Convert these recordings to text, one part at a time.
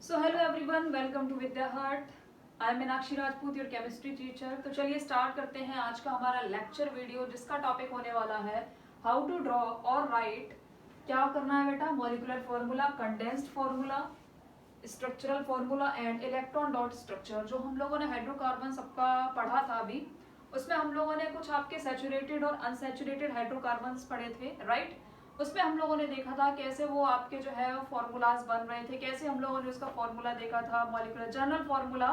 So hello everyone, welcome to Vidya Heart. I am Meenakshi Rajput, your chemistry teacher. तो चलिए start करते हैं आज का हमारा लेक्चर वीडियो, जिसका टॉपिक होने वाला है हाउ टू ड्रॉ और राइट। क्या करना है बेटा? Molecular formula, condensed formula, structural formula and electron dot structure. जो हम लोगों ने हाइड्रोकार्बन सबका पढ़ा था अभी, उसमें हम लोगों ने कुछ आपके सैचुरेटेड और अनसैचुरेटेड हाइड्रोकार्बन पढ़े थे, राइट। उसमें हम लोगों ने देखा था कैसे वो आपके जो है फॉर्मूलाज बन रहे थे, कैसे हम लोगों ने उसका फॉर्मूला देखा था, मॉलिक्यूलर जनरल फॉर्मूला,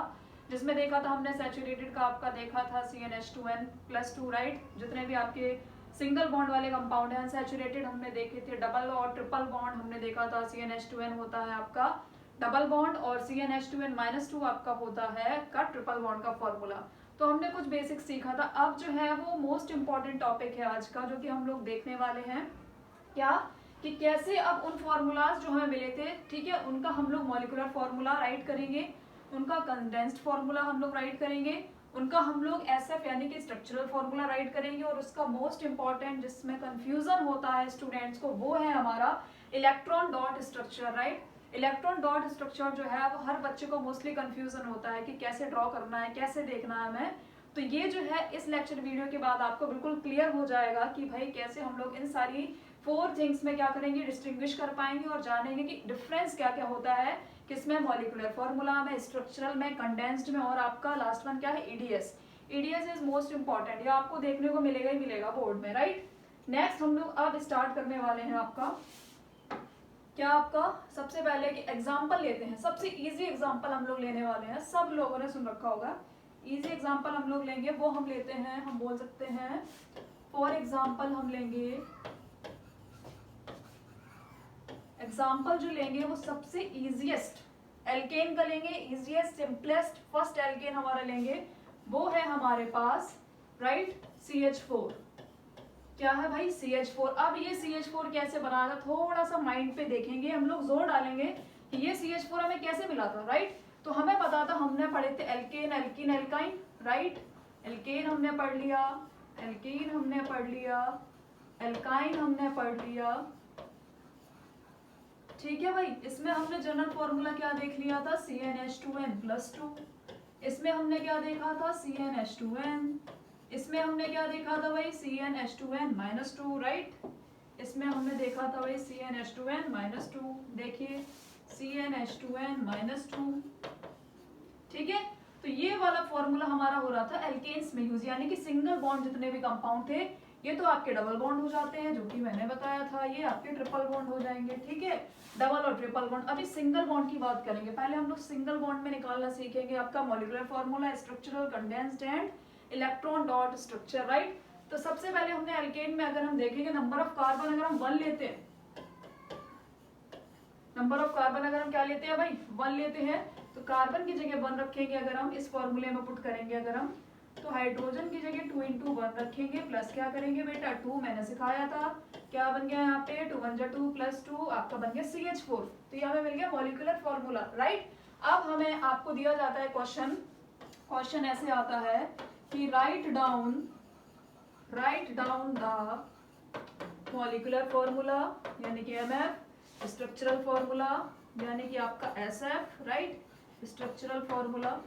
जिसमें देखा था हमने सैचुरेटेड का आपका देखा था CnH2n+2, राइट। जितने भी आपके सिंगल बॉन्ड वाले कंपाउंड है अनसैचुरेटेड हमने देखे थे। डबल और ट्रिपल बॉन्ड हमने देखा था, CnH2n होता है आपका डबल बॉन्ड और CnH2n-2 आपका होता है का ट्रिपल बॉन्ड का फॉर्मूला। तो हमने कुछ बेसिक सीखा था। अब जो है वो मोस्ट इंपॉर्टेंट टॉपिक है आज का, जो कि हम लोग देखने वाले हैं। क्या कि कैसे अब उन फॉर्मूलाज जो हमें मिले थे, ठीक है, उनका हम लोग मॉलिक्यूलर फॉर्मूला राइट करेंगे, उनका कंडेंस्ड फॉर्मूला हम लोग राइट करेंगे, उनका हम लोग SF यानी कि स्ट्रक्चरल फॉर्मूला राइट करेंगे, और उसका मोस्ट इंपॉर्टेंट जिसमें कंफ्यूजन होता है स्टूडेंट्स को, वो है हमारा electron dot structure, right. Electron dot structure जो है वो हर बच्चे को मोस्टली कंफ्यूजन होता है कि कैसे ड्रॉ करना है, कैसे देखना है हमें। तो ये जो है इस लेक्चर वीडियो के बाद आपको बिल्कुल क्लियर हो जाएगा कि भाई कैसे हम लोग इन सारी 4 थिंग्स में क्या करेंगे, डिस्टिंग्विश कर पाएंगे और जानेंगे कि डिफरेंस क्या क्या होता है, किसमें मॉलिक्यूलर फॉर्मूला में, स्ट्रक्चरल में, कंडेंस्ड में, और आपका लास्ट वन क्या है, EDS। EDS is most important, ये आपको देखने को मिलेगा ही मिलेगा बोर्ड में, राइट। नेक्स्ट हम लोग अब स्टार्ट करने वाले हैं आपका क्या, आपका सबसे पहले कि एग्जाम्पल लेते हैं। सबसे इजी एग्जाम्पल हम लोग लेने वाले हैं, सब लोगों ने सुन रखा होगा। इजी एग्जाम्पल हम लोग लेंगे, वो हम लेते हैं, हम बोल सकते हैं फॉर एग्जाम्पल हम लेंगे, एग्जाम्पल जो लेंगे वो सबसे इजीएस्ट एल्केन का लेंगे, इजीएस्ट सिंपलेस्ट फर्स्ट एल्केन हमारा लेंगे, वो है हमारे पास, राइट, CH4। क्या है भाई? CH4। अब ये CH4 कैसे बना था, थोड़ा सा माइंड पे देखेंगे, हम लोग जोर डालेंगे कि ये CH4 हमें कैसे मिला था, राइट। तो हमें पता था, हमने पढ़े थे alkane, alkene, alkyne, right. Alkane हमने पढ़ लिया, एल्कीन हमने पढ़ लिया, एल्काइन हमने पढ़ लिया, ठीक है भाई। इसमें हमने जनरल फॉर्मूला क्या देख लिया था, CnH2n+2। इसमें हमने क्या देखा था, CnH2n। इसमें हमने क्या देखा था भाई, CnH2n-2, राइट। इसमें हमने देखा था भाई CnH2n-2, देखिए CnH2n-2, ठीक है। तो ये वाला फॉर्मूला हमारा हो रहा था एल्केन्स में यूज, यानी कि सिंगल बॉन्ड जितने भी कंपाउंड थे ये तो आपके डबल बॉन्ड हो जाते हैं, जो कि मैंने बताया था, ये आपके ट्रिपल बॉन्ड हो जाएंगे, ठीक है। डबल और ट्रिपल बॉन्ड। अभी सिंगल बॉन्ड की बात करेंगे, पहले हम लोग सिंगल बॉन्ड में निकालना सीखेंगे आपका molecular formula, structural, condensed and electron dot structure, right. तो सबसे पहले हमने एल्केन में अगर हम देखेंगे, नंबर ऑफ कार्बन अगर हम 1 लेते हैं, नंबर ऑफ कार्बन अगर हम क्या लेते हैं भाई, 1 लेते हैं, तो कार्बन की जगह 1 रखेंगे। अगर हम इस फॉर्मूले में पुट करेंगे, अगर हम, तो हाइड्रोजन की जगह 2 × 1 रखेंगे, प्लस क्या करेंगे बेटा, 2 मैंने सिखाया था, क्या बन गया यहाँ पे, 2 × 1 2 + 2 आपका बन गया CH4। तो ये हमें मिल गया मॉलिक्यूलर फॉर्मूला, राइट। अब हमें आपको दिया जाता है क्वेश्चन, क्वेश्चन ऐसे आता है कि write down the molecular formula यानी कि MF, स्ट्रक्चरल फॉर्मूला यानी कि आपका SF, राइट, स्ट्रक्चरल फॉर्मूला।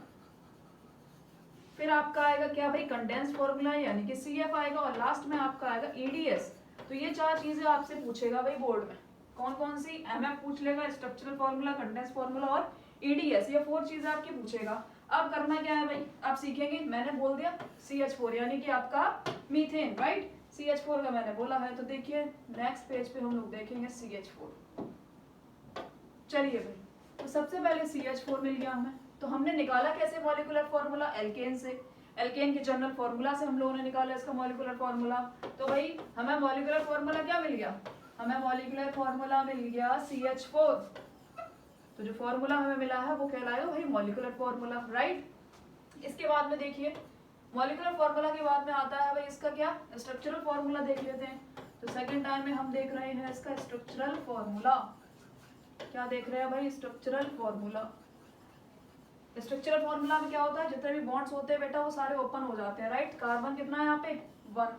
फिर आपका आएगा क्या भाई, कंडेंस फॉर्मूला यानी कि CF आएगा, और लास्ट में आपका आएगा EDS। तो ये 4 चीजें आपसे पूछेगा भाई बोर्ड में, कौन कौन सी, MF पूछ लेगा, स्ट्रक्चरल फॉर्मूला, कंडेंस फॉर्मूला और EDS, ये 4 चीजें आपकी पूछेगा। अब करना क्या है भाई, आप सीखेंगे, मैंने बोल दिया CH4 यानी कि आपका मीथेन, राइट। CH4 का मैंने बोला है, तो देखिए नेक्स्ट पेज पे हम लोग देखेंगे CH4। चलिए भाई, तो सबसे पहले CH4 मिल गया हमें, तो हमने निकाला कैसे मॉलिक्यूलर फॉर्मूला, एल्केन से, एल्केन के जनरल फॉर्मूला से हम लोगों ने निकाला इसका मॉलिक्यूलर फॉर्मूला। तो भाई हमें मॉलिक्यूलर फॉर्मूला क्या मिल गया, हमें मॉलिक्यूलर फॉर्मूला मिल गया CH4। तो जो फॉर्मूला हमें मिला है वो कहलाएगा भाई मॉलिक्यूलर फॉर्मूला, राइट। इसके बाद में देखिए, मॉलिक्यूलर फॉर्मूला के बाद में आता है भाई इसका क्या, स्ट्रक्चरल फॉर्मूला देख लेते हैं। तो सेकंड टाइम में हम देख रहे हैं इसका स्ट्रक्चरल फॉर्मूला। क्या देख रहे हैं भाई, स्ट्रक्चरल फॉर्मूला। स्ट्रक्चरल फॉर्मूला में क्या होता है, जितने भी बॉन्ड्स होते हैं बेटा वो सारे ओपन हो जाते हैं, राइट। कार्बन कितना है यहाँ पे, 1,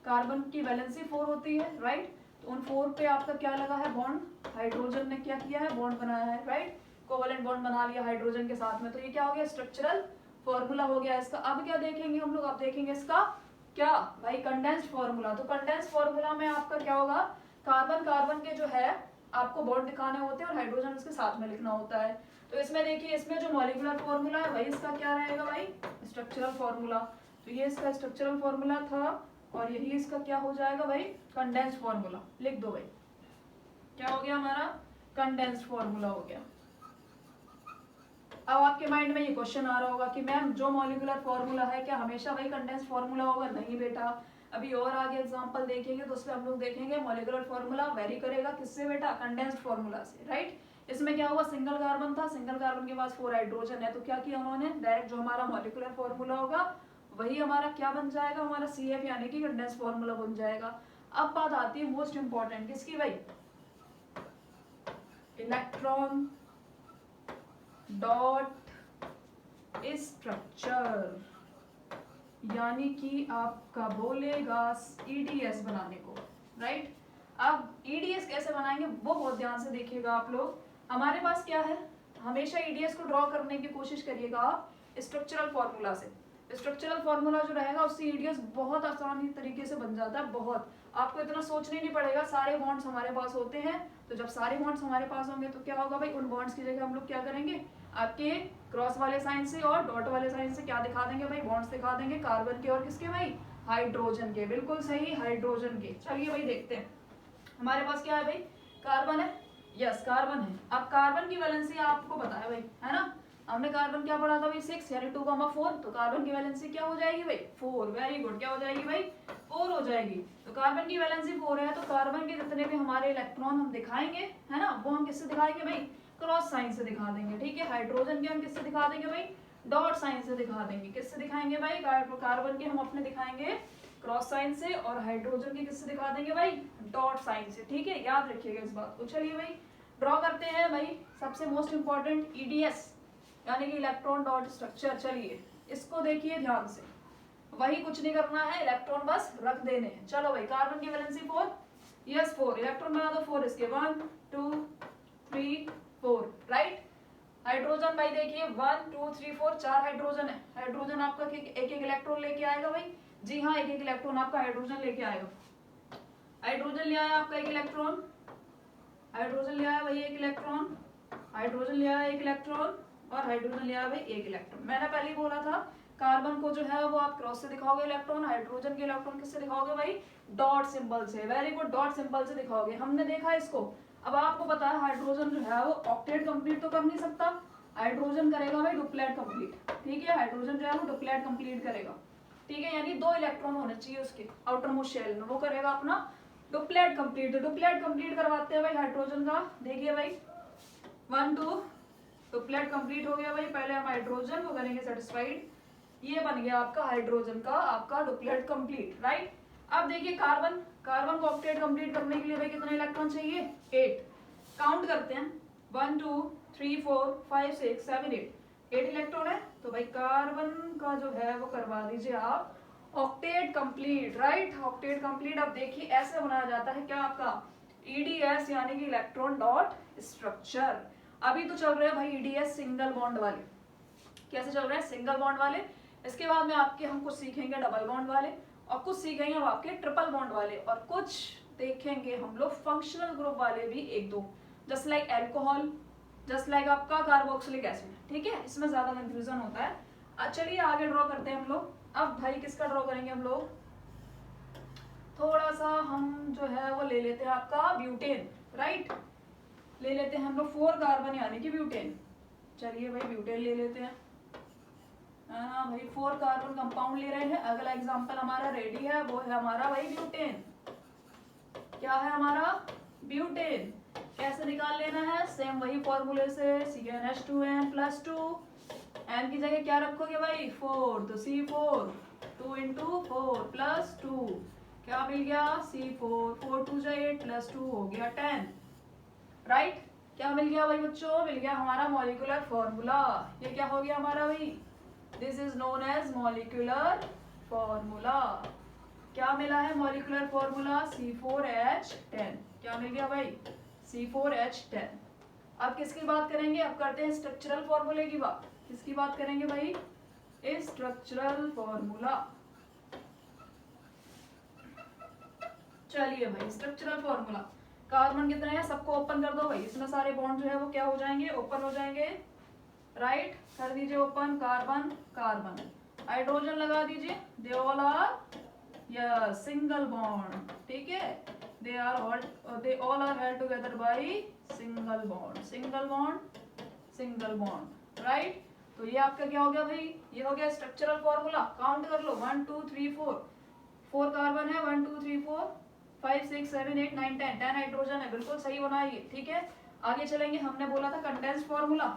कार्बन की वैलेंसी 4 होती है, राइट। तो उन 4 पे आपका क्या लगा है, बॉन्ड, हाइड्रोजन ने क्या किया है, बॉन्ड बनाया है, राइट। कोवेलेंट बॉन्ड बना लिया हाइड्रोजन के साथ में, तो ये क्या हो गया, स्ट्रक्चरल फॉर्मूला हो गया इसका। अब क्या देखेंगे हम लोग, अब देखेंगे इसका क्या भाई, कंडेंस्ड फॉर्मूला। तो कंडेंस्ड फॉर्मूला में आपका क्या होगा, कार्बन कार्बन के जो है आपको बॉन्ड दिखाने होते हैं और हाइड्रोजन उसके साथ में लिखना होता है। तो इसमें देखिए, इसमें जो मॉलिक्यूलर फॉर्मूला है वही इसका क्या रहेगा भाई, स्ट्रक्चरल फॉर्मूला। तो ये इसका स्ट्रक्चरल फॉर्मूला था और यही इसका क्या हो जाएगा भाई, कंडेंस्ड फॉर्मूला। लिख दो भाई, क्या हो गया हमारा, कंडेंस्ड फॉर्मूला हो गया। अब आपके माइंड में ये क्वेश्चन आ रहा होगा कि मैम जो मॉलिक्यूलर फॉर्मूला है क्या हमेशा वही कंडेंस्ड फॉर्मूला होगा? नहीं बेटा, अभी और आगे एग्जांपल देखेंगे तो उसमें हम लोग देखेंगे मॉलिक्यूलर फॉर्मूला वेरी करेगा किससे बेटा, कंडेंस्ड फॉर्मूला से, राइट। इसमें क्या हुआ, सिंगल कार्बन था, सिंगल कार्बन के पास 4 हाइड्रोजन है, तो क्या किया उन्होंने, डायरेक्ट जो हमारा मॉलिक्यूलर फॉर्मूला होगा वही हमारा क्या बन जाएगा, हमारा CF यानी कि कंडेंस्ड फॉर्मूला बन जाएगा। अब बात आती है मोस्ट इंपॉर्टेंट किसकी भाई, इलेक्ट्रॉन डॉट स्ट्रक्चर, यानी कि आपका बोलेगा EDS बनाने को, राइट। अब EDS कैसे बनाएंगे वो बहुत ध्यान से देखिएगा आप लोग। हमारे पास क्या है, हमेशा EDS को ड्रॉ करने की कोशिश करिएगा आप स्ट्रक्चरल फॉर्मूला से। स्ट्रक्चरल फॉर्मूला जो रहेगा उससे EDS बहुत आसानी तरीके से बन जाता है, बहुत। आपको इतना सोचने नहीं पड़ेगा, सारे बॉन्ड्स हमारे पास होते हैं। तो जब सारे बॉन्ड्स हमारे पास होंगे तो क्या होगा भाई, उन बॉन्ड्स की जगह हम लोग क्या करेंगे, आपके क्रॉस वाले साइन से और डॉट वाले साइन से क्या दिखा देंगे भाई, बॉन्ड्स दिखा देंगे कार्बन के और किसके भाई, हाइड्रोजन के। बिल्कुल सही, हाइड्रोजन के। चलिए भाई देखते हैं हमारे पास क्या है भाई, कार्बन है, यस कार्बन है। अब कार्बन की वैलेंसी आपको पता है भाई, है ना, हमने कार्बन क्या पढ़ा था भाई, 6 यानी 2,4। तो कार्बन की वैलेंसी क्या हो जाएगी भाई, 4। वेरी गुड, क्या हो जाएगी भाई, 4 हो जाएगी। तो कार्बन की वैलेंसी 4 है, तो कार्बन के जितने भी हमारे इलेक्ट्रॉन हम दिखाएंगे, है ना, वो हम किससे दिखाएंगे भाई, क्रॉस साइन से दिखा देंगे, ठीक है। हाइड्रोजन के हम किससे दिखा देंगे भाई, डॉट साइन से दिखा देंगे। किससे दिखाएंगे भाई, कार्बन के हम अपने दिखाएंगे क्रॉस साइन से और हाइड्रोजन के किससे दिखा देंगे भाई, डॉट साइन से, ठीक है, याद रखिएगा इस बात को। चलिए भाई ड्रॉ करते हैं भाई, सबसे मोस्ट इंपॉर्टेंट EDS यानी कि इलेक्ट्रॉन डॉट स्ट्रक्चर। चलिए इसको देखिए ध्यान से, वही कुछ नहीं करना है, इलेक्ट्रॉन बस रख देने हैं। चलो भाई, कार्बन की वैलेंसी 4, यस 4, इलेक्ट्रॉन बना दो 4 इसके, 1 2 3 4, राइट। हाइड्रोजन भाई देखिए 1 2 3 4, 4 हाइड्रोजन है। हाइड्रोजन आपका एक एक इलेक्ट्रॉन लेके आएगा भाई, जी हाँ, एक एक इलेक्ट्रॉन आपका हाइड्रोजन लेके आएगा। हाइड्रोजन ले आया आपका एक इलेक्ट्रॉन, हाइड्रोजन ले आया भाई एक इलेक्ट्रॉन, हाइड्रोजन ले आया एक इलेक्ट्रॉन और हाइड्रोजन ले आया भाई एक इलेक्ट्रॉन। मैंने पहले ही बोला था कार्बन को जो है वो आप क्रॉस से दिखाओगे इलेक्ट्रॉन, हाइड्रोजन के इलेक्ट्रॉन किससे दिखाओगे भाई, डॉट सिंबल से। वेरी गुड, डॉट सिंबल से दिखाओगे। हमने देखा इसको। अब आपको पता है हाइड्रोजन जो है वो ऑक्टेट कंप्लीट तो कर नहीं सकता, हाइड्रोजन करेगा भाई डुप्लेट कंप्लीट, ठीक है। हाइड्रोजन जो है वो डुप्लेट कंप्लीट करेगा, ठीक है, यानी 2 इलेक्ट्रॉन होने चाहिए उसके आउटर मोस्ट शेल में, वो करेगा अपना डुप्लेट कंप्लीट। तो डुप्लेट कंप्लीट करवाते हैं भाई हाइड्रोजन का। देखिए भाई 1 2 डुप्लेट कंप्लीट हो गया भाई। पहले हम हाइड्रोजन को करेंगे सेटिस्फाइड, ये बन गया आपका हाइड्रोजन का आपका डुप्लेट कंप्लीट, राइट। अब देखिए कार्बन, कार्बन को ऑक्टेट कंप्लीट करने के लिए भाई कितने इलेक्ट्रॉन चाहिए, 8। काउंट करते हैं 1 2 3 4 5 6 7 8 इलेक्ट्रॉन है। तो भाई कार्बन का जो है वो करवा दीजिए आप octet complete, right, octet complete. अब देखिए ऐसे बनाया जाता है क्या आपका EDS यानी कि इलेक्ट्रॉन डॉट स्ट्रक्चर। अभी तो चल रहे हैं भाई EDS सिंगल बॉन्ड वाले। कैसे चल रहे हैं, सिंगल बॉन्ड वाले। इसके बाद में आपके हम कुछ सीखेंगे डबल बॉन्ड वाले और कुछ सीखेंगे हम आपके ट्रिपल बॉन्ड वाले और कुछ देखेंगे हम लोग फंक्शनल ग्रुप वाले भी 1-2, just like alcohol, just like आपका कार्बोक्सिलिक एसिड, ठीक है। इसमें ज्यादा कंफ्यूजन होता है। चलिए आगे ड्रॉ करते हैं हम लोग। अब भाई किसका ड्रॉ करेंगे हम लोग, थोड़ा सा हम जो है वो ले लेते हैं आपका ब्यूटेन, राइट। ले लेते हैं हम लोग 4 कार्बन यानी कि ब्यूटेन। चलिए भाई ब्यूटेन ले लेते हैं, हाँ भाई 4 कार्बन कंपाउंड ले रहे हैं। अगला एग्जांपल हमारा रेडी है, वो है हमारा भाई ब्यूटेन। क्या है हमारा, ब्यूटेन। कैसे निकाल लेना है, सेम वही फॉर्मूले से, CnH2n+2, n की जगह क्या रखोगे भाई 4, तो C4, 2 × 4 + 2, क्या मिल गया C4, 4 2 8 + 2 हो गया 10, राइट। क्या मिल गया भाई बच्चों, मिल गया हमारा मॉलिक्यूलर फॉर्मूला। ये क्या हो गया हमारा भाई, this is known as molecular formula. क्या मिला है मॉलिक्यूलर फॉर्मूला, C4H10। क्या मिल गया भाई, C4H10। अब किसकी बात करेंगे, अब करते हैं स्ट्रक्चरल फॉर्मूले की बात। किसकी बात करेंगे भाई, स्ट्रक्चरल फॉर्मूला। चलिए भाई, स्ट्रक्चरल फॉर्मूला। कार्बन कितने हैं, सबको ओपन कर दो भाई, इसमें सारे बॉन्ड जो है वो क्या हो जाएंगे, ओपन हो जाएंगे, राइट। कर दीजिए ओपन, कार्बन कार्बन। हाइड्रोजन लगा दीजिए, they all are yes single bond, ठीक है। They all are held together by single bond, single bond, single bond, right. तो ये आपका क्या हो गया भाई, ये हो गया स्ट्रक्चरल फॉर्मूला। काउंट कर लो, 1 2 3 4, 4 कार्बन है, 1 2 3 4 5 6 7 8 9 10, 10 हाइड्रोजन है, बिल्कुल सही बनाइए, ठीक है। आगे चलेंगे, हमने बोला था कंडेंस्ड फॉर्मूला।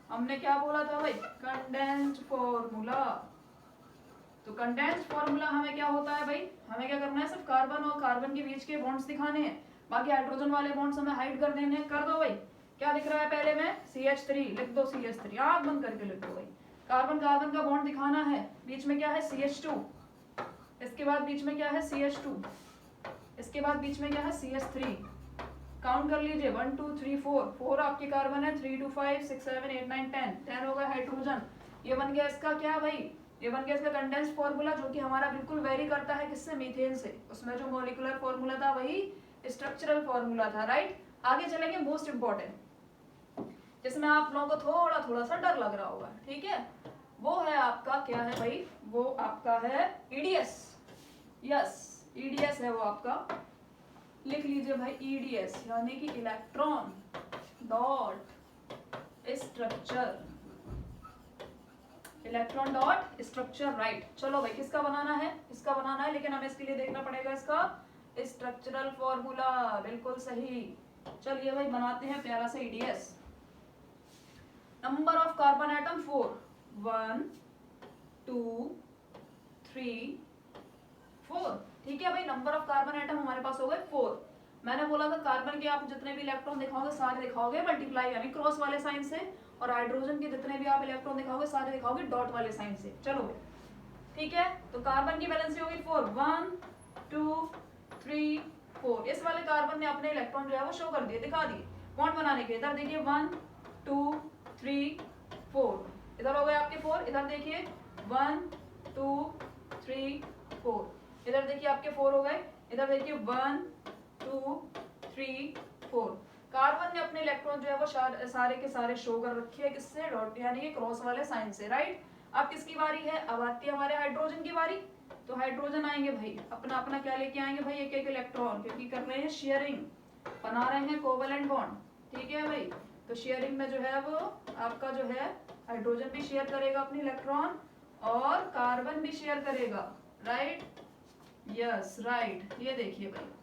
हमने क्या बोला था भाई, कंडेंस्ड फॉर्मूला। तो कंडेंस्ड फॉर्मूला हमें क्या होता है भाई, हमें क्या करना है, सिर्फ कार्बन और कार्बन के बीच के बॉन्ड्स दिखाने हैं, बाकी हाइड्रोजन वाले बॉन्ड्स हमें हाइड कर देने हैं। कर दो भाई, क्या दिख रहा है पहले में, CH3 लिख दो, CH3 आंख बंद करके लिख दो भाई। कार्बन कार्बन का बॉन्ड दिखाना है, बीच में क्या है CH2, इसके बाद बीच में क्या है CH2, इसके बाद बीच में क्या है CH3। काउंट कर लीजिए, 1 2 3 4, 4 आपके कार्बन है, 3 2 5 6 7 8 9 10, 10 हो गया हाइड्रोजन। ये बन गया इसका क्या भाई, ये बन गया इसका कंडेंस्ड फॉर्मूला, जो कि हमारा बिल्कुल वेरी करता है किससे, मीथेन से। उसमें जो मॉलिक्यूलर फॉर्मूला था वही स्ट्रक्चरल फॉर्मूला था, राइट। आगे चलेंगे, मोस्ट इंपॉर्टेंट, जिसमें आप लोगों को थोड़ा थोड़ा सा डर लग रहा होगा, ठीक है। वो है आपका क्या है भाई, वो आपका है EDS, यस EDS है वो आपका। लिख लीजिए भाई EDS, यानी कि electron dot structure, electron dot structure, right. चलो भाई, किसका बनाना है, इसका बनाना है, लेकिन हमें इसके लिए देखना पड़ेगा इसका स्ट्रक्चरल फॉर्मूला, बिल्कुल सही। चलिए भाई, बनाते हैं प्यारा सा EDS। Number of carbon atom 4, 1 2 3 4, ठीक है भाई। नंबर ऑफ कार्बन एटम हमारे पास हो गए 4। मैंने बोला था कार्बन के आप जितने भी इलेक्ट्रॉन दिखाओगे सारे दिखाओगे मल्टीप्लाई यानी क्रॉस वाले साइन से, और हाइड्रोजन के जितने भी आप इलेक्ट्रॉन दिखाओगे सारे दिखाओगे डॉट वाले साइन से। चलो भाई, ठीक है। तो कार्बन की वैलेंसी होगी 4, 1 2 3 4। इस वाले कार्बन ने अपने इलेक्ट्रॉन जो है वो शो कर दिए, दिखा दिए बॉन्ड बनाने के। इधर देखिए 1 2 3 4, इधर हो गए आपके 4, इधर देखिए 1 2 3 4, इधर देखिए आपके 4 हो गए, इधर देखिए 1 2 3 4। कार्बन ने अपने इलेक्ट्रॉन जो है वो सारे के सारे शो कर रखे हैं किससे, डॉट यानी कि क्रॉस वाले साइन से, राइट। अब किसकी बारी है, अब आती है हमारे हाइड्रोजन की बारी। तो हाइड्रोजन आएंगे भाई, अपना अपना क्या लेके आएंगे भाई, एक एक इलेक्ट्रॉन, क्योंकि कर रहे हैं शेयरिंग, बना रहे हैं कोवेलेंट बॉन्ड, ठीक है भाई। तो शेयरिंग में जो है वो आपका जो है हाइड्रोजन भी शेयर करेगा अपनी इलेक्ट्रॉन, और कार्बन भी शेयर करेगा, राइट, यस राइट। ये देखिए भाई,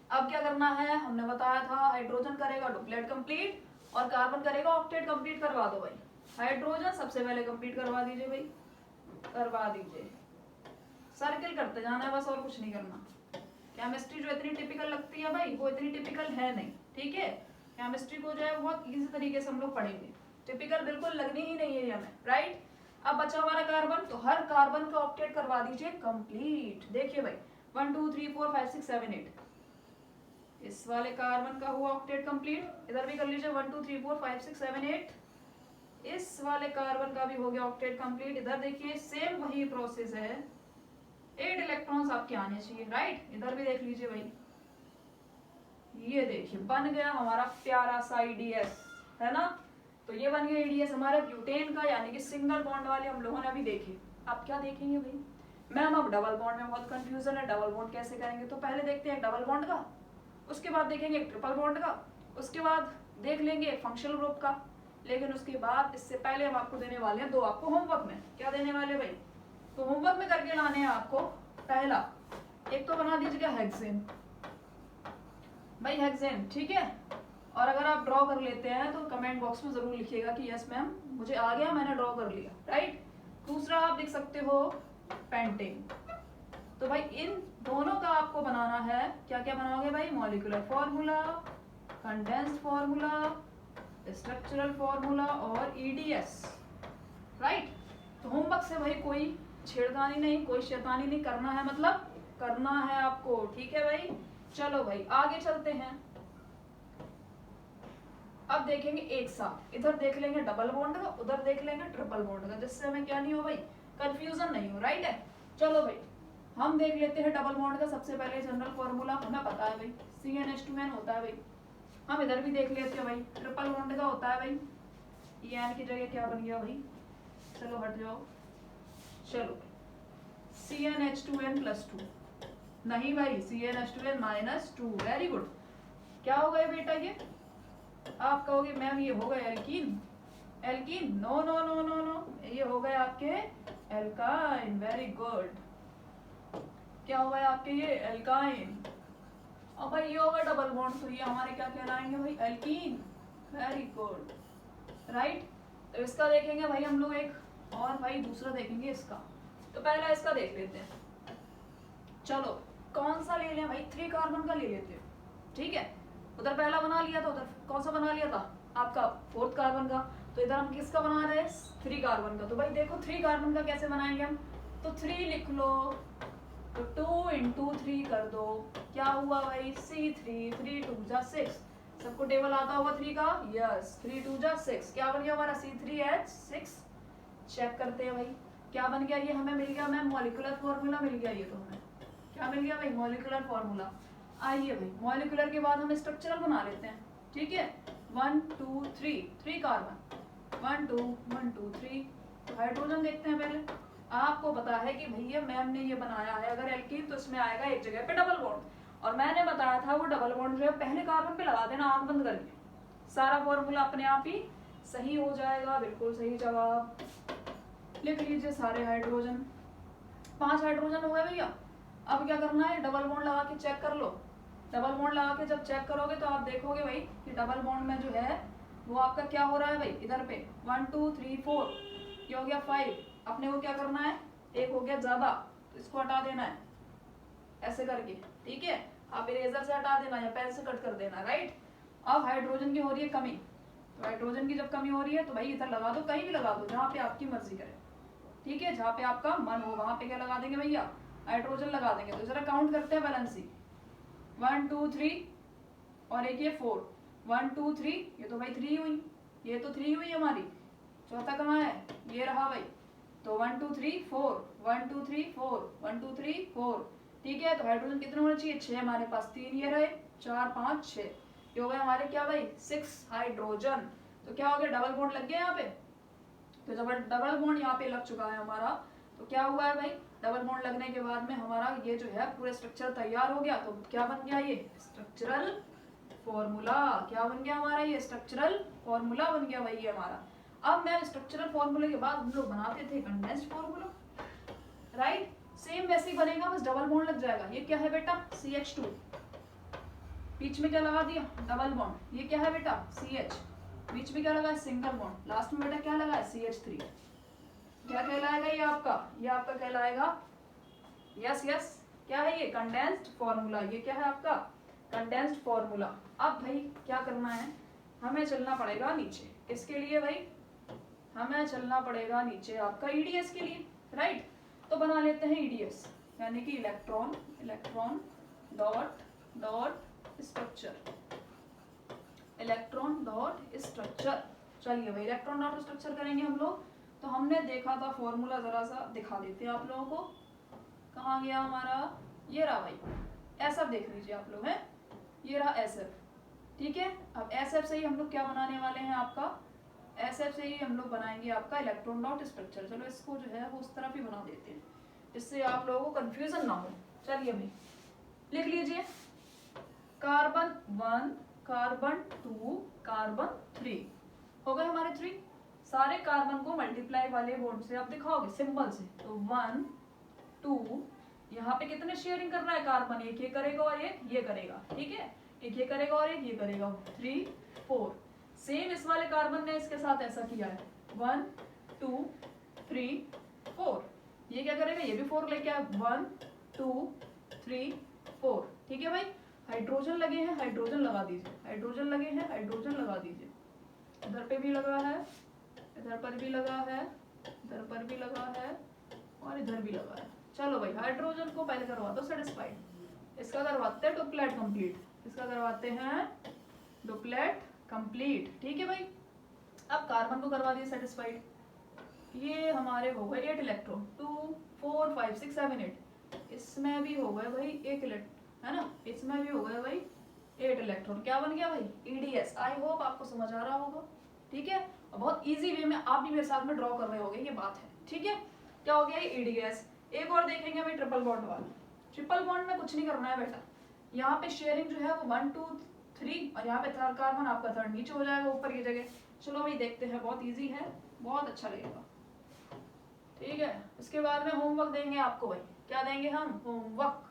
अब क्या करना है, हमने बताया था हाइड्रोजन करेगा डुप्लेट कंप्लीट और कार्बन करेगा ऑक्टेट कंप्लीट। करवा दो भाई, हाइड्रोजन सबसे पहले कंप्लीट करवा दीजिए भाई, करवा दीजिए। सर्किल करते जाना है बस, और कुछ नहीं करना। केमिस्ट्री जो इतनी टिपिकल लगती है भाई, वो इतनी टिपिकल है नहीं, ठीक है। केमिस्ट्री को जो है बहुत इजी तरीके से हम लोग पढ़ेंगे, टिपिकल बिल्कुल लगनी ही नहीं है हमें, राइट। अब बचा हमारा कार्बन, तो हर कार्बन का ऑक्टेट करवा दीजिए कंप्लीट। देखिए भाई 1 2 3 4 5 6 7 8, इस वाले कार्बन का हुआ ऑक्टेट कंप्लीट। इधर भी कर लीजिए 1 2 3 4 5 6 7 8, इस वाले कार्बन का भी हो गया ऑक्टेट कंप्लीट। इधर देखिए सेम वही प्रोसेस है, 8 इलेक्ट्रॉन्स आपके आने चाहिए, राइट। इधर भी देख लीजिए भाई, ये देखिए बन गया हमारा प्यारा सा EDS, है ना। तो ये बन गया EDS हमारा ब्यूटेन का, यानी कि सिंगल बॉन्ड वाले हम लोगों ने अभी देखे। अब क्या देखेंगे भाई, मैम अब डबल बॉन्ड में बहुत कंफ्यूजन है, डबल बॉन्ड कैसे करेंगे। तो पहले देखते हैं डबल बॉन्ड का, उसके बाद देखेंगे ट्रिपल बॉन्ड का, उसके बाद देख लेंगे फंक्शनल ग्रुप का। लेकिन उसके बाद इससे पहले हम आपको देने वाले हैं दो आपको होमवर्क में। क्या देने वाले भाई, तो होमवर्क में करके लाने हैं आपको। पहला, एक तो बना दीजिएगा हेक्सेन भाई, हेक्सेन, ठीक है। और अगर आप ड्रॉ कर लेते हैं तो कमेंट बॉक्स में जरूर लिखिएगा कि यस मैम मुझे आ गया, मैंने ड्रॉ कर लिया, राइट। दूसरा आप लिख सकते हो पेंटेन। तो भाई इन दोनों का आपको बनाना है, क्या क्या बनाओगे भाई, molecular formula, condensed formula, structural formula और EDS, राइट। तो होमवर्क से भाई कोई छेड़खानी नहीं, कोई शैतानी नहीं करना है, मतलब करना है आपको, ठीक है भाई। चलो भाई आगे चलते हैं। अब देखेंगे एक साथ, इधर देख लेंगे डबल बॉन्ड का, उधर देख लेंगे ट्रिपल बॉन्ड का, जिससे हमें क्या नहीं हो भाई, कंफ्यूजन नहीं हो, राइट है। चलो भाई हम देख लेते हैं डबल बॉन्ड का। सबसे पहले जनरल फॉर्मूला हमें पता है भाई, CnH2n होता है भाई। हम इधर भी देख लेते हैं भाई, ट्रिपल बॉन्ड का होता है भाई, ये एन की जगह क्या बन गया भाई, चलो हट जाओ, चलो CnH2n+2, नहीं भाई CnH2n-2, वेरी गुड। क्या होगा ये बेटा, ये आप कहोगे मैम ये हो गए alkene, alkene no no no no no, ये हो गए आपके एल्काइन, वेरी गुड। क्या हो गए आपके ये एल्काइन। अब भाई ये होगा डबल बॉन्ड, तो ये हमारे क्या कहलाएंगे भाई, एल्कीन, वेरी गुड, राइट। तो इसका देखेंगे भाई हम लोग एक, और भाई दूसरा देखेंगे इसका। तो पहला इसका देख लेते हैं, चलो कौन सा ले लें भाई, 3 कार्बन का ले लेते हैं, ठीक है। उधर पहला बना लिया था, उधर कौन सा बना लिया था आपका 4th कार्बन का, तो इधर हम किसका बना रहे हैं, 3 कार्बन का। तो भाई देखो 3 कार्बन का कैसे बनाएंगे हम, तो 3 लिख लो, तो 2 into 3 कर दो, क्या हुआ भाई C3, 3 2 जा 6, सबको टेबल आता होगा 3 का, यस 3 2 जा 6, क्या बन गया हमारा C3H6। चेक करते हैं भाई क्या बन गया, ये हमें मिल गया मैम मॉलिक्यूलर फॉर्मूला मिल गया, ये तो हमें क्या मिल गया भाई, मॉलिक्यूलर फॉर्मूला। आइए भाई मॉलिक्यूलर के बाद हम स्ट्रक्चरल बना लेते हैं, ठीक है। 1 2 3, 3 कार्बन, 1 2 1 2 3। तो हाइड्रोजन देखते हैं पहले। आपको पता है कि भैया मैम ने ये बनाया है, अगर एल्कीन तो इसमें आएगा एक जगह पे डबल बॉन्ड, और मैंने बताया था वो डबल बॉन्ड जो है पहले कार्बन पे लगा देना आंख बंद करके, सारा फॉर्मूला अपने आप ही सही हो जाएगा, बिल्कुल सही जवाब। लिख लीजिए सारे हाइड्रोजन, 5 हाइड्रोजन हो गए भैया। अब क्या करना है, डबल बॉन्ड लगा के चेक कर लो। डबल बॉन्ड लगा के जब चेक करोगे तो आप देखोगे भाई कि डबल बॉन्ड में जो है वो आपका क्या हो रहा है भाई, इधर पे 1 2 3 4, ये हो गया 5। अपने को क्या करना है, एक हो गया ज्यादा, तो इसको हटा देना है ऐसे करके, ठीक है। आप इरेजर से हटा देना या पेन से कट कर देना, राइट। अब हाइड्रोजन की हो रही है कमी, तो हाइड्रोजन की जब कमी हो रही है तो भाई इधर लगा दो, कहीं भी लगा दो जहाँ पे आपकी मर्जी करे, ठीक है, जहाँ पे आपका मन हो वहां पे क्या लगा देंगे भैया, हाइड्रोजन लगा देंगे। तो जरा काउंट करते हैं बैलेंसी, 1 2 3 और एक ये 4, 1 2 3, ये तो भाई 3 हुई, ये तो 3 हुई हमारी, चौथा कहाँ है, ये रहा भाई। तो 1 2 3 4, 1 2 3 4, 1 2 3 4, ठीक है। तो हाइड्रोजन कितने होने चाहिए, 6 हमारे पास, 3 ये रहे, 4 5 6, ये हो गए हमारे क्या भाई 6 हाइड्रोजन। तो क्या हो गया, डबल बॉन्ड लग गया यहाँ पे। तो जब डबल बॉन्ड यहाँ पे लग चुका है हमारा, तो क्या हुआ है भाई, डबल बॉन्ड लगने के बाद में हमारा ये जो है पूरा स्ट्रक्चर तैयार हो गया। तो क्या बन गया, ये स्ट्रक्चरल फॉर्मूला, क्या बन गया हमारा, ये स्ट्रक्चरल फॉर्मूला बन गया भाई ये हमारा। अब मैं स्ट्रक्चरल फॉर्मूले के बाद हम लोग बनाते थे कंडेंस्ड फॉर्मूला, राइट। सेम वैसे ही बनेगा, बस डबल बॉन्ड लग जाएगा। ये क्या है बेटा, CH2, बीच में क्या लगा दिया, डबल बॉन्ड। ये क्या है बेटा, CH, बीच में क्या लगा है, सिंगल बॉन्ड। लास्ट में बेटा क्या लगा है, CH3। क्या कहलाएगा ये आपका, ये आपका कहलाएगा, यस यस, क्या है ये, कंडेंस्ड फॉर्मूला। ये क्या है आपका, कंडेंस्ड फॉर्मूला। अब भाई क्या करना है, हमें चलना पड़ेगा नीचे, इसके लिए भाई हमें चलना पड़ेगा नीचे आपका EDS के लिए, राइट। तो बना लेते हैं EDS, यानी कि electron, electron dot dot structure, electron dot structure. चलिए भाई इलेक्ट्रॉन डॉट स्ट्रक्चर करेंगे हम लोग। तो हमने देखा था फॉर्मूला, जरा सा दिखा देते हैं आप लोगों को, कहाँ गया हमारा, ये रहा भाई, SF देख लीजिए आप लोग, हैं ये रहा SF, ठीक है। अब SF से ही हम लोग क्या बनाने वाले हैं, आपका SF से ही हम लोग बनाएंगे आपका इलेक्ट्रॉन डॉट स्ट्रक्चर। चलो इसको जो है वो उस तरफ ही बना देते हैं, जिससे आप लोगों को कंफ्यूजन ना हो। चलिए भाई लिख लीजिए, कार्बन 1, कार्बन 2, कार्बन 3, हो गए हमारे 3। सारे कार्बन को मल्टीप्लाई वाले बॉन्ड से आप दिखाओगे सिंबल से, तो 1 2, यहाँ पे कितने शेयरिंग कर रहा है कार्बन, एक ये करेगा और एक ये करेगा, ठीक है, एक ये करेगा और एक ये करेगा, 3 4। सेम इस वाले कार्बन ने इसके साथ ऐसा किया है, 1 2 3 4, ये क्या करेगा, ये भी 4 लेके आए, 1 2 3 4, ठीक है भाई। हाइड्रोजन लगे हैं, हाइड्रोजन लगा दीजिए, हाइड्रोजन लगे हैं, हाइड्रोजन लगा दीजिए। इधर पे भी लगा है, इधर पर भी लगा है, इधर पर भी लगा है, और इधर भी लगा है। चलो भाई हाइड्रोजन को पहले करवा दो सेटिस्फाइड, इसका करवाते हैं डुप्लेट कंप्लीट, इसका करवाते हैं डुप्लेट कंप्लीट। ठीक है भाई, अब कार्बन को करवा दिए सेटिस्फाइड। ये हमारे हो गए 8 इलेक्ट्रॉन, 2 4 5 6 7 8। इसमें भी हो गए भाई 1 इलेक्ट्रॉन, है ना, इसमें भी हो गए भाई 8 इलेक्ट्रॉन। क्या बन गया भाई, ईडीएस। आई होप आपको समझ आ रहा होगा। ठीक है, और बहुत इजी वे में आप भी मेरे साथ में ड्रॉ कर रहे होगे, ये बात है। ठीक है, क्या हो गया ये ईडीएस। एक और देखेंगे भाई ट्रिपल बॉन्ड वाला। ट्रिपल बॉन्ड में कुछ नहीं करना है बेटा, यहाँ पे शेयरिंग जो है वो 1 2 3 और यहाँ पे थर्ड कार्बन आपका थर्ड नीचे हो जाएगा ऊपर की जगह। चलो भाई देखते हैं, बहुत इजी है, बहुत अच्छा लगेगा। ठीक है, इसके बाद में होमवर्क देंगे आपको भाई। क्या देंगे हम, होमवर्क।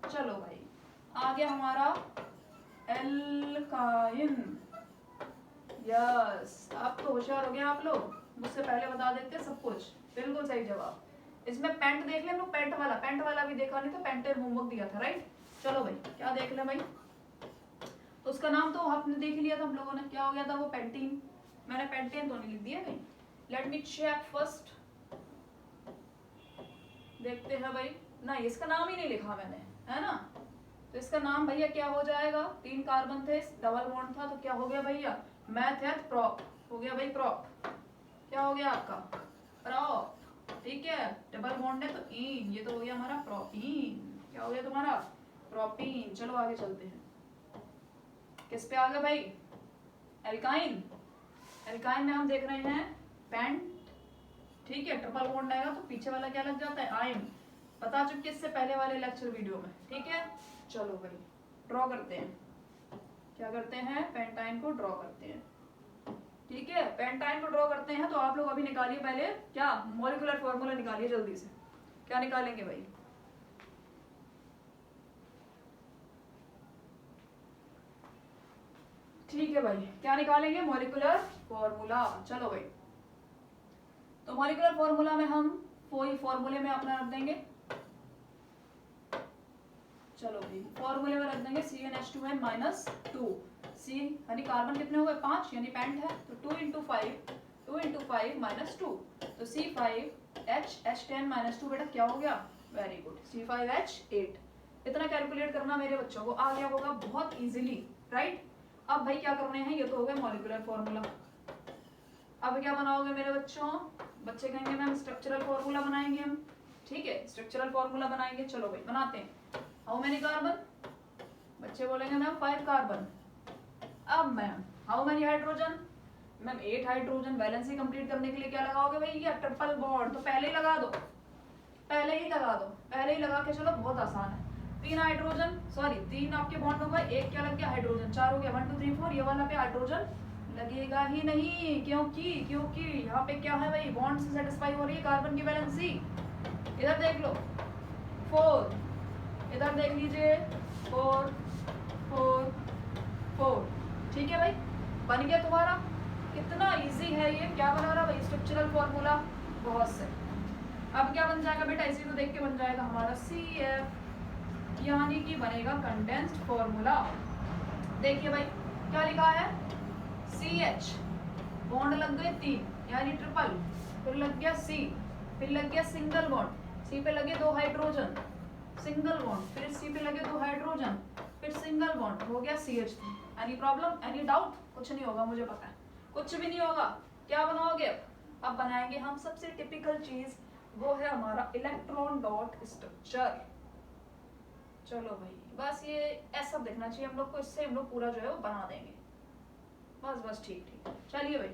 चलो भाई, आ गया हमारा एल्काइन। यस, आप तो होशियार हो गए आप लोग, मुझसे पहले बता देते सब कुछ। बिल्कुल सही जवाब। इसमें पेंट देख ले हम लोग, पेंट वाला भी देखा नहीं तो पेंटेन होमवर्क दिया था, राइट। चलो भाई, क्या देख ले भाई, तो उसका नाम तो आपने देख लिया था हम लोगों ने, क्या हो गया था वो, पेंटीन। मैंने पेंटेन तो नहीं लिख दिया कहीं, लेट मी चेक फर्स्ट। देखते हैं भाई, नहीं इसका नाम ही नहीं लिखा मैंने, है ना। तो इसका नाम भैया क्या हो जाएगा, 3 कार्बन थे, डबल बॉन्ड था, तो क्या हो गया भैया, मैथ प्रॉप हो गया भाई, प्रॉप। क्या हो गया आपका, प्रॉप। ठीक है, डबल बॉन्ड है तो इन, ये तो हो गया हमारा प्रोपीन। क्या हो गया तुम्हारा, प्रोपीन। चलो आगे चलते हैं, किस पे आ गए भाई, एल्काइन। एल्काइन में हम देख रहे हैं पेंट। ठीक है, ट्रिपल बॉन्ड आएगा तो पीछे वाला क्या लग जाता है, आयन। बता चुके इससे पहले वाले लेक्चर वीडियो में। ठीक है, चलो भाई ड्रॉ करते हैं। क्या करते हैं, पेंटाइन को ड्रॉ करते हैं। ठीक है, पेंटाइन को ड्रॉ करते हैं तो आप लोग अभी निकालिए पहले क्या, मॉलिक्यूलर फॉर्मूला निकालिए जल्दी से। क्या निकालेंगे भाई, ठीक है भाई, क्या निकालेंगे, मॉलिक्यूलर फॉर्मूला। चलो भाई, तो मॉलिक्यूलर फॉर्मूला में हम कोई फॉर्मूले में अपना रख देंगे। चलो भाई, फॉर्मूले में रख देंगे CnH2n माइनस 2। सी यानी कार्बन कितने हो गए, 5, यानी पेंट है तो 2 इंटू 5 माइनस 2, तो C5H H10 माइनस 2 बेटा क्या हो गया, वेरी गुड, C5H8। इतना कैलकुलेट करना मेरे बच्चों को आ गया होगा बहुत इजीली, राइट। अब भाई क्या करने हैं, ये तो हो गया मॉलिक्यूलर फॉर्मूला। अब क्या बनाओगे मेरे बच्चों, बच्चे कहेंगे मैम स्ट्रक्चरल फॉर्मूला बनाएंगे हम। ठीक है, स्ट्रक्चरल फॉर्मूला बनाएंगे। चलो भाई बनाते हैं। हाउ मेनी कार्बन, बच्चे बोलेंगे मैम 5 कार्बन। अब ma'am how many hydrogen, ma'am 8 hydrogen. Valency complete करने के लिए क्या लगाओगे भाई, ये ट्रिपल बॉन्ड, तो पहले ही लगा दो, पहले ही लगा के चलो, बहुत आसान है। 3 हाइड्रोजन, सॉरी 3 आपके बॉन्ड हो गए, एक क्या लग गया, हाइड्रोजन। 4 हो गया, 1 2 3 4। ये वाला पे हाइड्रोजन लगेगा ही नहीं, क्योंकि यहाँ पे क्या है भाई, बॉन्ड से सेटिस्फाई हो रही है कार्बन की वैलेंसी। इधर देख लो 4, इधर देख लीजिए 4 4 4। ठीक है भाई, बन गया तुम्हारा। कितना इजी है ये, क्या बना रहा भाई, स्ट्रक्चरल फॉर्मूला, बहुत से। अब क्या बन जाएगा बेटा, इसी को देख के बन जाएगा हमारा CF, यानी कि बनेगा कंडेंस्ड फॉर्मूला। देखिए भाई क्या लिखा है, CH, बॉन्ड लग गए 3 यानी ट्रिपल, फिर लग गया C, फिर लग गया सिंगल बॉन्ड, C पे लगे 2 हाइड्रोजन, सिंगल बॉन्ड, फिर C पे लगे 2 हाइड्रोजन, फिर सिंगल बॉन्ड, हो गया CH3। Any problem, any doubt, कुछ नहीं होगा, मुझे पता है कुछ भी नहीं होगा। क्या बनाओगे अब बनाएंगे हम सबसे टिपिकल चीज, वो है हमारा इलेक्ट्रॉन डॉट स्ट्रक्चर। चलो भाई, बस ये ऐसा देखना चाहिए हम लोग को, इससे हम लोग पूरा जो है वो बना देंगे। बस ठीक। चलिए भाई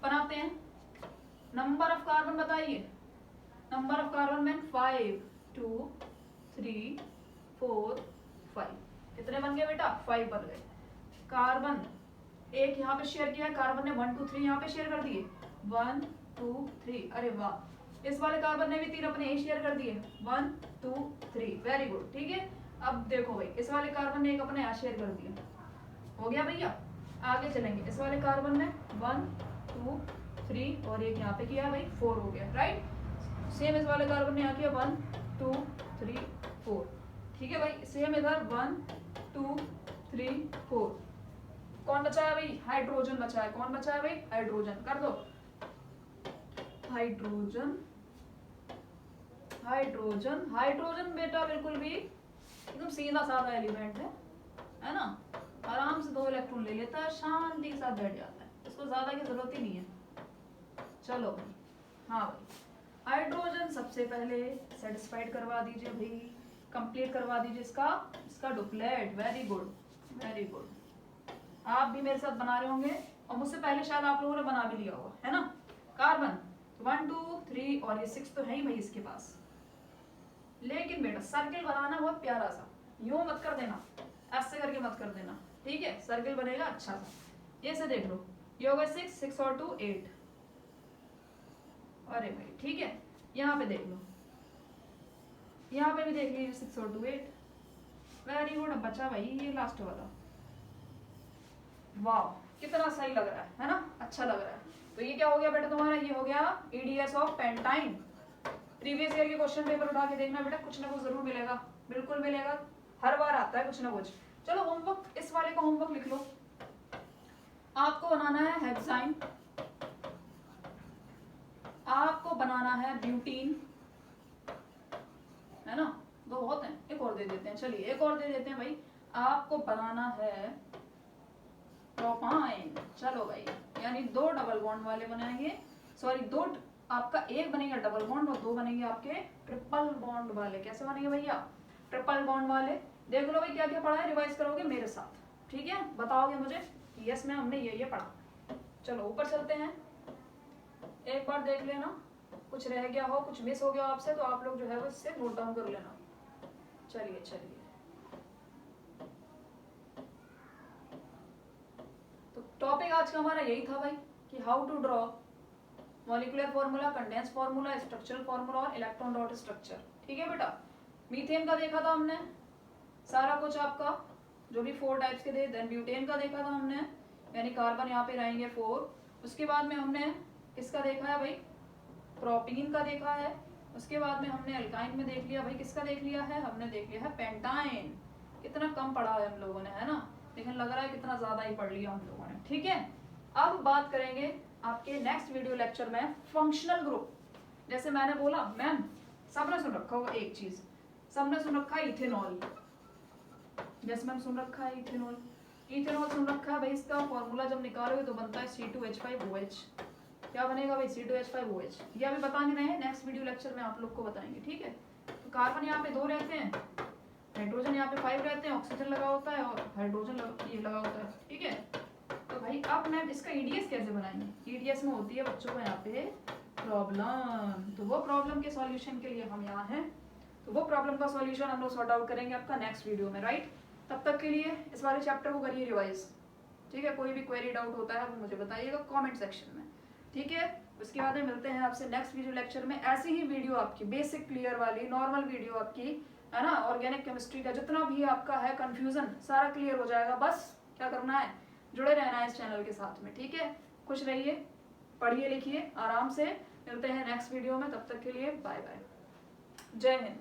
बनाते हैं। नंबर ऑफ कार्बन बताइए, नंबर ऑफ कार्बन में 5 2 3 4 5। कितने बन गए बेटा, 5 बन गए। कार्बन एक यहाँ पे शेयर किया है, कार्बन ने 1 2 3 यहाँ पे शेयर कर दिए, 1 2 3। अरे वाह, इस वाले कार्बन ने भी 3 अपने ही शेयर कर दिए, 1 2 3, वेरी गुड। ठीक है, अब देखो भाई, इस वाले कार्बन ने एक अपने यहाँ शेयर कर दिया, हो गया भैया। आगे चलेंगे, इस वाले कार्बन ने 1 2 3 और एक यहाँ पे किया भाई, 4 हो गया, राइट। सेम इस वाले कार्बन ने यहाँ किया 1 2 3 4। ठीक है भाई, सेम इधर 1 2 3 4। कौन बचा है भाई, हाइड्रोजन बचा है। कौन बचा है भाई, हाइड्रोजन। कर दो हाइड्रोजन, हाइड्रोजन बेटा बिल्कुल भी एकदम सीधा साधा एलिमेंट है ना, आराम से 2 इलेक्ट्रॉन ले लेता है, शांति के साथ बैठ जाता है, इसको ज्यादा की जरूरत ही नहीं है। चलो भाई, हाँ भाई, हाइड्रोजन सबसे पहले सेटिस्फाइड करवा दीजिए भाई, कंप्लीट करवा दीजिए इसका duplet. Very good, very good. आप भी मेरे साथ बना रहे होंगे और मुझसे पहले शायद आप लोगों ने बना भी लिया होगा, है ना। कार्बन 1 2 3 और ये 6 तो है ही भाई इसके पास। लेकिन बेटा सर्किल बनाना बहुत प्यारा सा, यूं मत कर देना, ऐसे करके मत कर देना, ठीक है। सर्किल बनेगा अच्छा सा। ये से देख लो, ये होगा 6 6 और 2 8। अरे भाई ठीक है, यहाँ पे देख लो, यहाँ पे भी देख लीजिए 6 और 2 8। Very good. अब बचा भाई ये लास्ट वाला। वाह कितना सही लग रहा है ना, अच्छा लग रहा है। तो ये क्या हो गया बेटा तुम्हारा, ये हो गया EDS of pentyne. Previous year के क्वेश्चन पेपर उठा के देखना बेटा, कुछ ना कुछ जरूर मिलेगा, बिल्कुल मिलेगा, हर बार आता है कुछ ना कुछ। चलो होमवर्क, इस वाले का होमवर्क लिख लो। आपको बनाना है हेक्साइन, आपको बनाना है ब्यूटीन, है ना, दो बहुत हैं, एक और दे देते हैं, चलिए एक और दे देते हैं भाई। आपको बनाना है प्रोपाइन। चलो भाई, यानी 2 डबल बॉन्ड वाले बनाएंगे, सॉरी 2, आपका एक बनेगा डबल बॉन्ड और 2 बनेंगे आपके ट्रिपल बॉन्ड वाले। कैसे बनेंगे भैया, ट्रिपल बॉन्ड वाले। देख लो भाई क्या क्या पढ़ा है, रिवाइज करोगे मेरे साथ, ठीक है, बताओगे मुझे यस में हमने ये पढ़ा। चलो ऊपर चलते हैं, एक बार देख लेना, कुछ रह गया हो, कुछ मिस हो गया आपसे तो आप लोग जो है वो इससे नोट डाउन कर लेना। चलिए चलिए, तो टॉपिक आज का हमारा यही था भाई कि how to draw molecular formula, condense formula, structural formula और इलेक्ट्रॉन डॉट स्ट्रक्चर। ठीक है बेटा, मीथेन का देखा था हमने सारा कुछ आपका, जो भी 4 टाइप्स के थे। देन ब्यूटेन का देखा था हमने, यानी कार्बन यहाँ पे रहेंगे 4। उसके बाद में हमने किसका देखा है भाई, प्रोपीन का देखा है। उसके बाद में हमने अल्काइन में देख लिया भाई, किसका देख लिया है, हमने देख लिया है पेंटाइन। कितना कम पढ़ा है हम लोगों ने, है ना, लेकिन लग रहा है कितना ज्यादा ही पढ़ लिया हम लोगों ने। ठीक है, अब बात करेंगे आपके नेक्स्ट वीडियो लेक्चर में फंक्शनल ग्रुप। जैसे मैंने बोला मैम, सबने सुन रखा होगा एक चीज, सबने सुन रखा है इथेनॉल, जैसे मैम सुन रखा है इथेनॉल, इथेनॉल सुन रखा है भाई। इसका फॉर्मूला जब निकालोगे तो बनता है C2H5OH। क्या बनेगा भाई, C2H5OH। ये अभी बता नहीं रहे हैं, नेक्स्ट वीडियो लेक्चर में आप लोग को बताएंगे। ठीक है, तो कार्बन यहाँ पे 2 रहते हैं, हाइड्रोजन यहाँ पे 5 रहते हैं, ऑक्सीजन लगा होता है और हाइड्रोजन ये लगा होता है। ठीक है, तो भाई अब मैम इसका EDS कैसे बनाएंगे, EDS में होती है बच्चों को यहाँ पे प्रॉब्लम, तो वो प्रॉब्लम के सॉल्यूशन के लिए हम यहाँ हैं। तो वो प्रॉब्लम का सॉल्यूशन हम लोग सॉर्ट आउट करेंगे आपका नेक्स्ट वीडियो में, राइट। तब तक के लिए इस वाले चैप्टर को करिए रिवाइज। ठीक है, कोई भी क्वेरी डाउट होता है वो मुझे बताइएगा कमेंट सेक्शन में। ठीक है, उसके बाद में मिलते हैं आपसे नेक्स्ट वीडियो लेक्चर में। ऐसी ही वीडियो आपकी बेसिक क्लियर वाली नॉर्मल वीडियो आपकी, है ना, ऑर्गेनिक केमिस्ट्री का जितना भी आपका है कंफ्यूजन सारा क्लियर हो जाएगा। बस क्या करना है, जुड़े रहना है इस चैनल के साथ में। ठीक है, खुश रहिए, पढ़िए लिखिए आराम से। मिलते हैं नेक्स्ट वीडियो में, तब तक के लिए बाय बाय, जय हिंद।